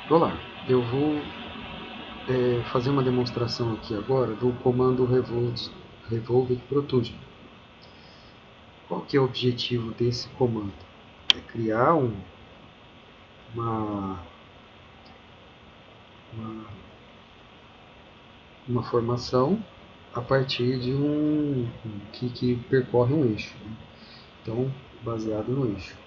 Olá, eu vou fazer uma demonstração aqui agora do comando Revolved Protrusion. Qual que é o objetivo desse comando? É criar uma formação a partir de que percorre um eixo, né? Então, baseado no eixo.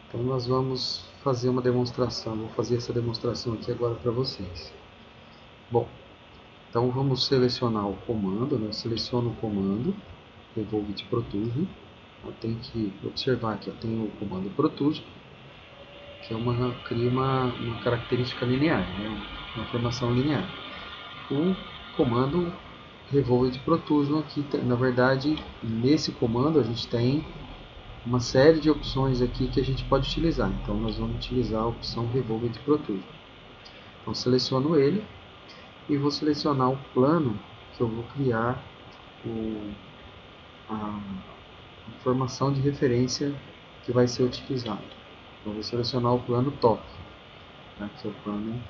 Então nós vamos fazer uma demonstração, vou fazer essa demonstração aqui agora para vocês. Bom, então vamos selecionar o comando, né? Seleciono o comando Revolved Protrusion. Eu tenho que observar que eu tenho o comando Protrusion, que cria uma característica linear, né? Uma formação linear. O comando Revolved Protrusion aqui, na verdade, nesse comando a gente tem uma série de opções aqui que a gente pode utilizar. Então nós vamos utilizar a opção Revolved Protrusion. Então seleciono ele e vou selecionar o plano que eu vou criar a informação de referência que vai ser utilizado. Então vou selecionar o plano top, né, que é o plano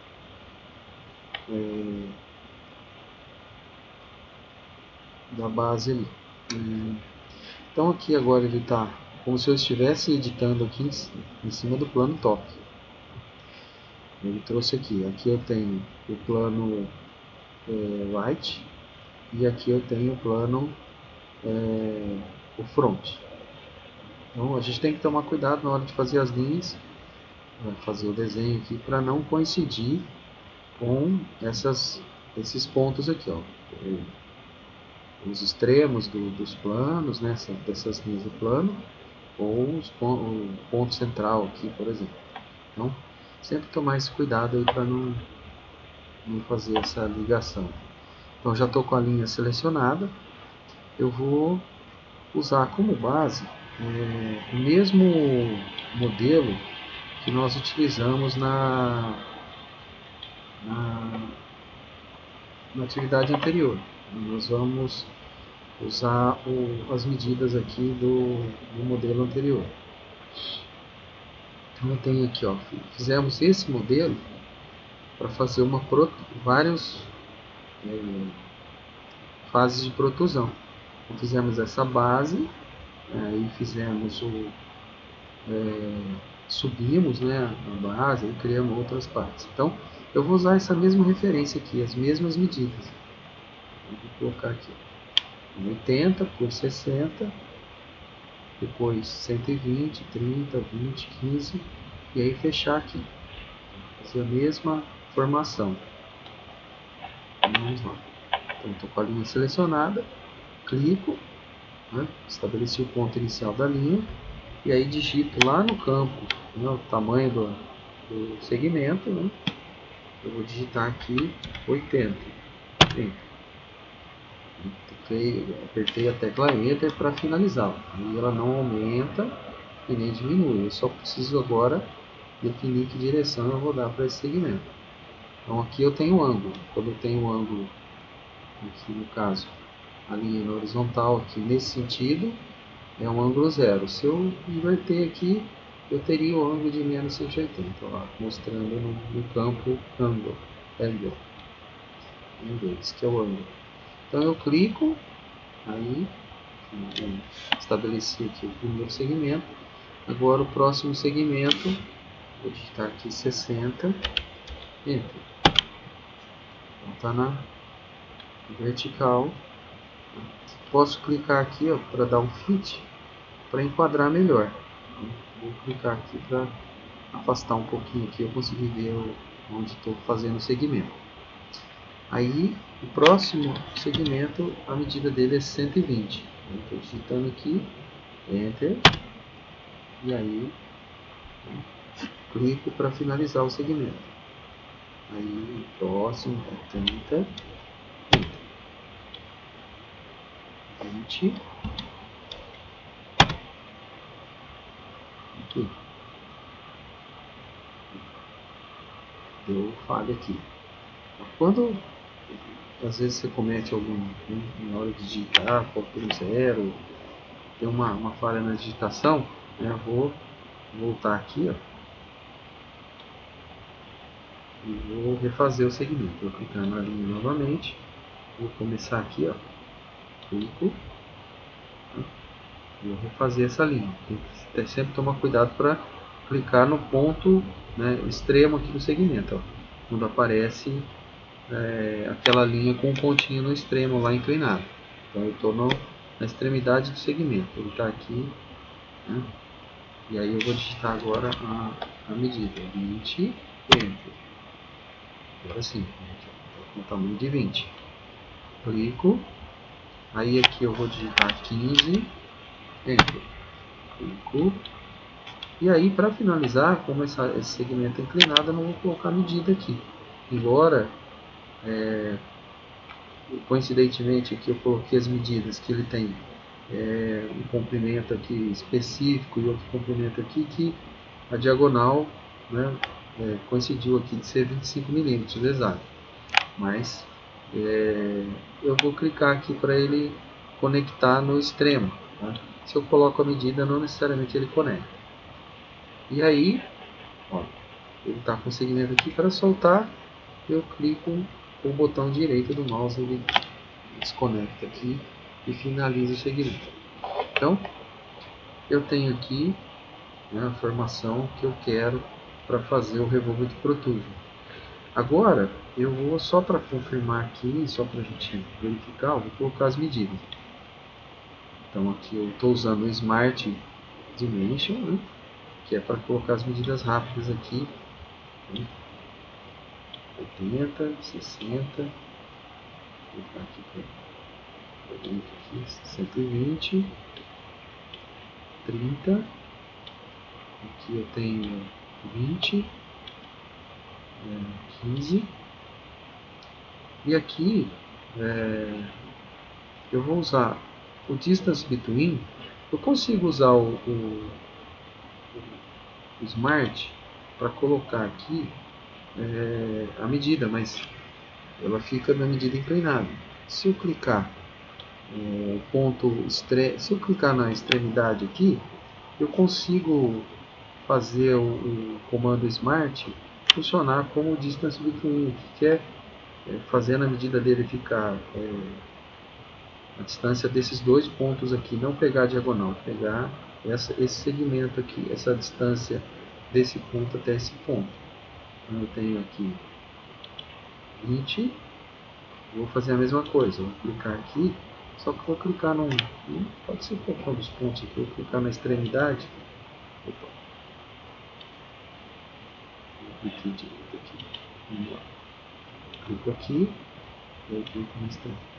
da base ali. Então aqui agora ele está como se eu estivesse editando aqui em cima do plano top. Ele trouxe aqui eu tenho o plano right e aqui eu tenho o plano o front. Então a gente tem que tomar cuidado na hora de fazer as linhas, fazer o desenho aqui, para não coincidir com esses pontos aqui, ó, os extremos dos planos, né, dessas linhas do plano, ou o ponto central aqui, por exemplo. Então sempre tomar esse cuidado aí para não fazer essa ligação. Então já estou com a linha selecionada, eu vou usar como base o mesmo modelo que nós utilizamos na atividade anterior. Nós vamos usar as medidas aqui do modelo anterior. Então eu tenho aqui, ó, fizemos esse modelo para fazer várias fases de protusão. Então, fizemos essa base, aí fizemos subimos, né, a base e criamos outras partes. Então eu vou usar essa mesma referência aqui, as mesmas medidas. Eu vou colocar aqui 80 por 60, depois 120, 30, 20, 15 e aí fechar aqui. Fazer a mesma formação. Vamos lá. Então estou com a linha selecionada, clico, né, estabeleci o ponto inicial da linha e aí digito lá no campo, né, o tamanho do segmento, né, eu vou digitar aqui 80. Apertei a tecla Enter para finalizar. E ela não aumenta e nem diminui. Eu só preciso agora definir que direção eu vou dar para esse segmento. Então aqui eu tenho ângulo. Quando eu tenho ângulo, aqui no caso, a linha na horizontal aqui nesse sentido, é um ângulo zero. Se eu inverter aqui, eu teria o ângulo de menos 180, ó, mostrando no campo ângulo. Em inglês, que é o ângulo. Então eu clico, aí estabeleci aqui o primeiro segmento. Agora o próximo segmento, vou digitar aqui 60, Enter. Então está na vertical. Posso clicar aqui para dar um fit, para enquadrar melhor. Vou clicar aqui para afastar um pouquinho aqui, eu consegui ver onde estou fazendo o segmento. Aí o próximo segmento, a medida dele é 120. Estou digitando aqui, Enter, e aí clico para finalizar o segmento. Aí o próximo é 30, 20, aqui. Deu falha aqui. Quando às vezes você comete na hora de digitar, qualquer zero, tem uma falha na digitação, né? Vou voltar aqui, ó. e vou refazer o segmento. Vou clicar na linha novamente, vou começar aqui, ó, clico, vou refazer essa linha. Tem que sempre tomar cuidado para clicar no ponto, né, extremo aqui do segmento, ó, quando aparece aquela linha com um pontinho no extremo lá inclinado. Então eu estou na extremidade do segmento, ele está aqui, né? E aí eu vou digitar agora a medida, 20, Enter. Agora sim, com o tamanho de 20. Clico, aí aqui eu vou digitar 15, Enter. Clico, e aí para finalizar, como esse segmento é inclinado, eu não vou colocar medida aqui. Embora, coincidentemente aqui eu coloquei as medidas que ele tem um comprimento aqui específico e outro comprimento aqui, que a diagonal, né, coincidiu aqui de ser 25 milímetros exato. Mas eu vou clicar aqui para ele conectar no extremo. Tá? Se eu coloco a medida, não necessariamente ele conecta. E aí, ó, ele está com o segmento aqui. Para soltar, eu clico com o botão direito do mouse, ele desconecta aqui e finaliza o segmento. Então, eu tenho aqui, né, a formação que eu quero para fazer o Revolved Protrusion. Agora, eu vou só para confirmar aqui, só para a gente verificar, eu vou colocar as medidas. Então aqui eu estou usando o Smart Dimension, né, que é para colocar as medidas rápidas aqui, né, 80, 60, vou colocar aqui para 120, 30, aqui eu tenho 20, 15, e aqui eu vou usar o Distance Between. Eu consigo usar o Smart para colocar aqui a medida, mas ela fica na medida inclinada. Se eu clicar se eu clicar na extremidade aqui, eu consigo fazer o comando Smart funcionar como o Distance Between, que é fazendo a medida dele ficar a distância desses dois pontos aqui, não pegar a diagonal, pegar esse segmento aqui, essa distância desse ponto até esse ponto. Então eu tenho aqui 20, vou fazer a mesma coisa, vou clicar aqui, só que vou clicar pode ser qualquer um dos pontos aqui, vou clicar na extremidade, opa, vou clicar direito aqui, vamos lá, clico aqui, e aí clico na extremidade.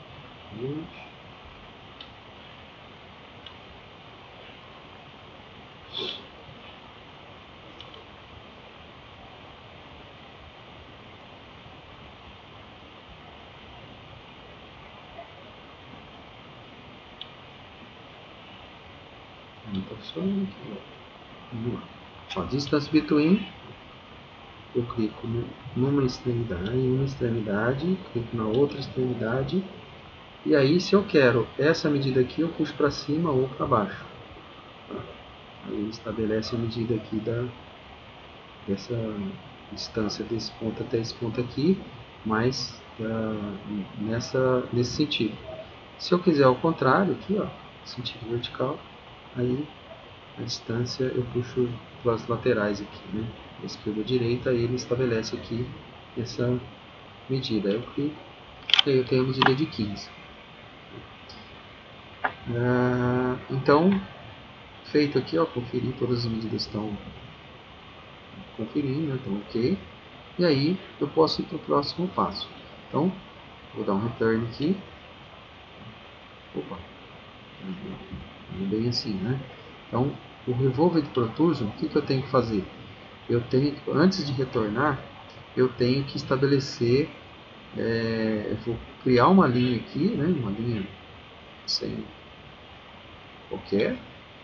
Não está funcionando aqui. Vamos lá. Ó, Distance Between, eu clico numa extremidade, em uma extremidade, clico na outra extremidade, e aí se eu quero essa medida aqui, eu puxo para cima ou para baixo. Tá? Aí ele estabelece a medida aqui dessa distância desse ponto até esse ponto aqui, mas nesse sentido. Se eu quiser ao contrário, aqui, ó, sentido vertical, aí a distância eu puxo para as laterais aqui, né? Esquerda ou direita, aí ele estabelece aqui essa medida. Aí eu clico e aí eu tenho a medida de 15. Então, feito aqui, ó, conferir, todas as medidas estão conferindo, né? Então ok. E aí eu posso ir para o próximo passo. Então, vou dar um return aqui. Opa, bem assim, né? Então, o Revolved Protrusion, o que eu tenho que fazer? Eu tenho, antes de retornar, eu tenho que estabelecer, eu vou criar uma linha aqui, né? Uma linha sem qualquer,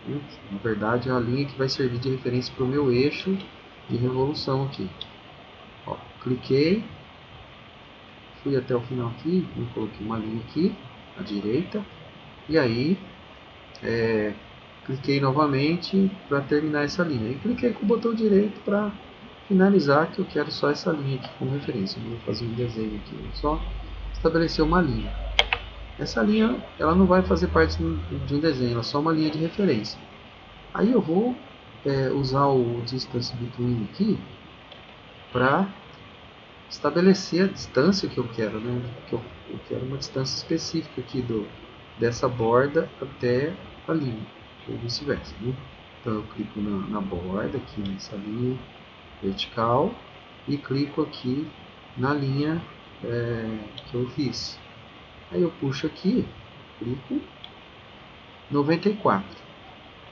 né? Na verdade é a linha que vai servir de referência para o meu eixo de revolução aqui. Ó, cliquei, fui até o final aqui, coloquei uma linha aqui à direita, e aí cliquei novamente para terminar essa linha. E cliquei com o botão direito para finalizar, que eu quero só essa linha aqui como referência. Eu vou fazer um desenho aqui, vou só estabelecer uma linha. Essa linha ela não vai fazer parte de um desenho, ela é só uma linha de referência. Aí eu vou usar o Distance Between aqui para estabelecer a distância que eu quero, né? Eu quero uma distância específica aqui dessa borda até a linha, ou vice-versa, né? Então eu clico na borda, aqui nessa linha vertical, e clico aqui na linha que eu fiz. Aí eu puxo aqui, clico 94.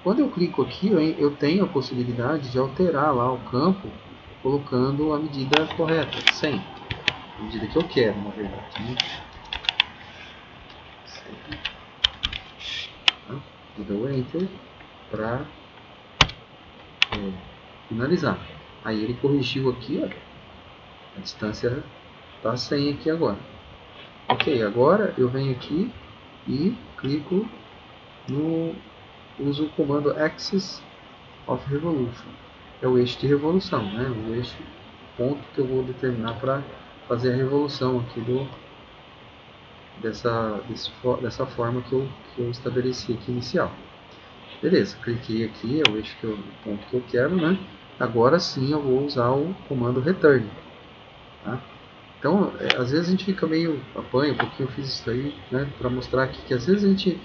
Quando eu clico aqui, eu tenho a possibilidade de alterar lá o campo, colocando a medida correta, 100. A medida que eu quero, na verdade, né? Eu dou Enter para finalizar. Aí ele corrigiu aqui, ó, a distância está 100 aqui agora. Ok, agora eu venho aqui e clico uso o comando Axis of Revolution. É o eixo de revolução, né? O eixo, ponto que eu vou determinar para fazer a revolução aqui dessa forma que eu estabeleci aqui inicial. Beleza, cliquei aqui, é o eixo o ponto que eu quero, né? Agora sim eu vou usar o comando Return. Tá? Então, às vezes a gente fica meio apanha, porque eu fiz isso aí, né? Para mostrar aqui que às vezes a gente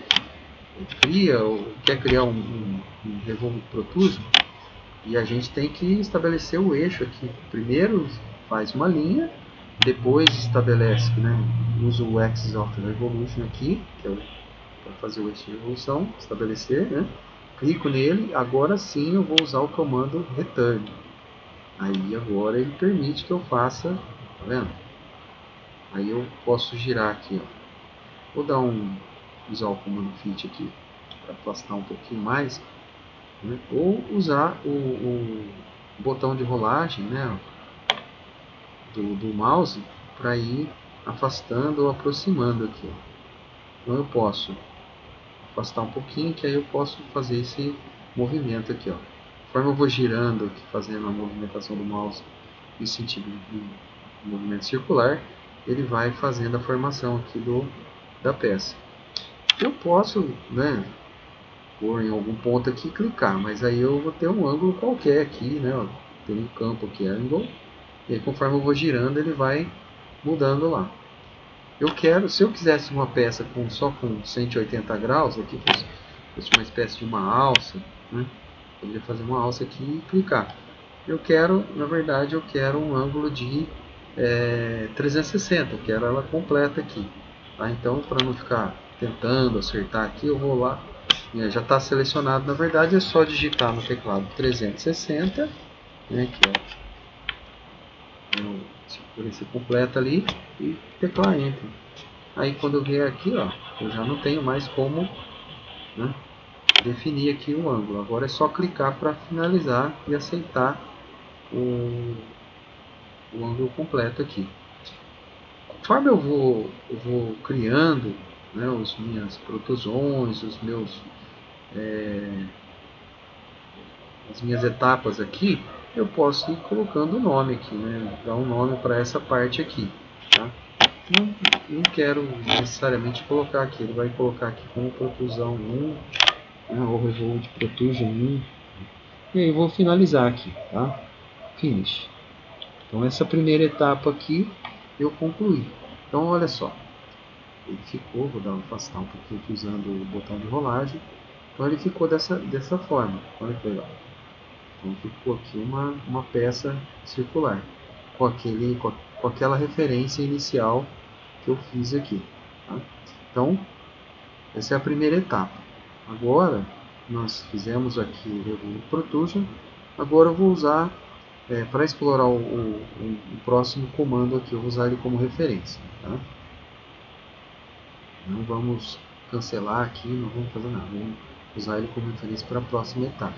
cria ou quer criar um Revolve Protrusion e a gente tem que estabelecer o eixo aqui. Primeiro faz uma linha, depois estabelece, né? Usa o Axis of Revolution aqui, que é para fazer o eixo de revolução, estabelecer, né? Clico nele, agora sim eu vou usar o comando Return. Aí agora ele permite que eu faça, tá vendo? Aí eu posso girar aqui, ó. Vou usar o comando Fit aqui para afastar um pouquinho mais, né? Ou usar o botão de rolagem, né, do mouse para ir afastando ou aproximando aqui, ó. Então eu posso afastar um pouquinho, que aí eu posso fazer esse movimento aqui, ó. Conforme eu vou girando aqui, fazendo a movimentação do mouse em sentido de movimento circular, ele vai fazendo a formação aqui da peça. Eu posso, né, pôr em algum ponto aqui e clicar, mas aí eu vou ter um ângulo qualquer aqui, né, ó, tem um campo aqui, angle, e aí conforme eu vou girando ele vai mudando lá. Se eu quisesse uma peça só com 180 graus, aqui fosse uma espécie de uma alça, né? Poderia fazer uma alça aqui e clicar. Na verdade, eu quero um ângulo de 360, eu quero ela completa aqui. Tá? Então, para não ficar tentando acertar aqui, eu vou lá, já está selecionado, na verdade é só digitar no teclado 360, né, que por esse completa ali, e teclar Enter. Aí quando eu vier aqui, ó, eu já não tenho mais como, né, definir aqui o ângulo. Agora é só clicar para finalizar e aceitar o ângulo completo aqui. Conforme eu vou criando, né, as minhas protusões, as minhas etapas aqui, eu posso ir colocando o nome aqui, né, dar um nome para essa parte aqui. Tá? Não quero necessariamente colocar aqui, ele vai colocar aqui como protusão 1, né, ou Revolve Protrusion 1, e aí eu vou finalizar aqui, tá? Finish. Então essa primeira etapa aqui eu concluí. Então olha só, ele ficou, vou afastar um pouquinho aqui usando o botão de rolagem. Então ele ficou dessa forma, olha que legal. Então ficou aqui uma peça circular, com aquela referência inicial que eu fiz aqui. Tá? Então essa é a primeira etapa. Agora nós fizemos aqui o Revolve Protrusion. Agora eu vou usar para explorar o próximo comando aqui, eu vou usar ele como referência. Tá? Não vamos cancelar aqui, não vamos fazer nada, vamos usar ele como referência para a próxima etapa.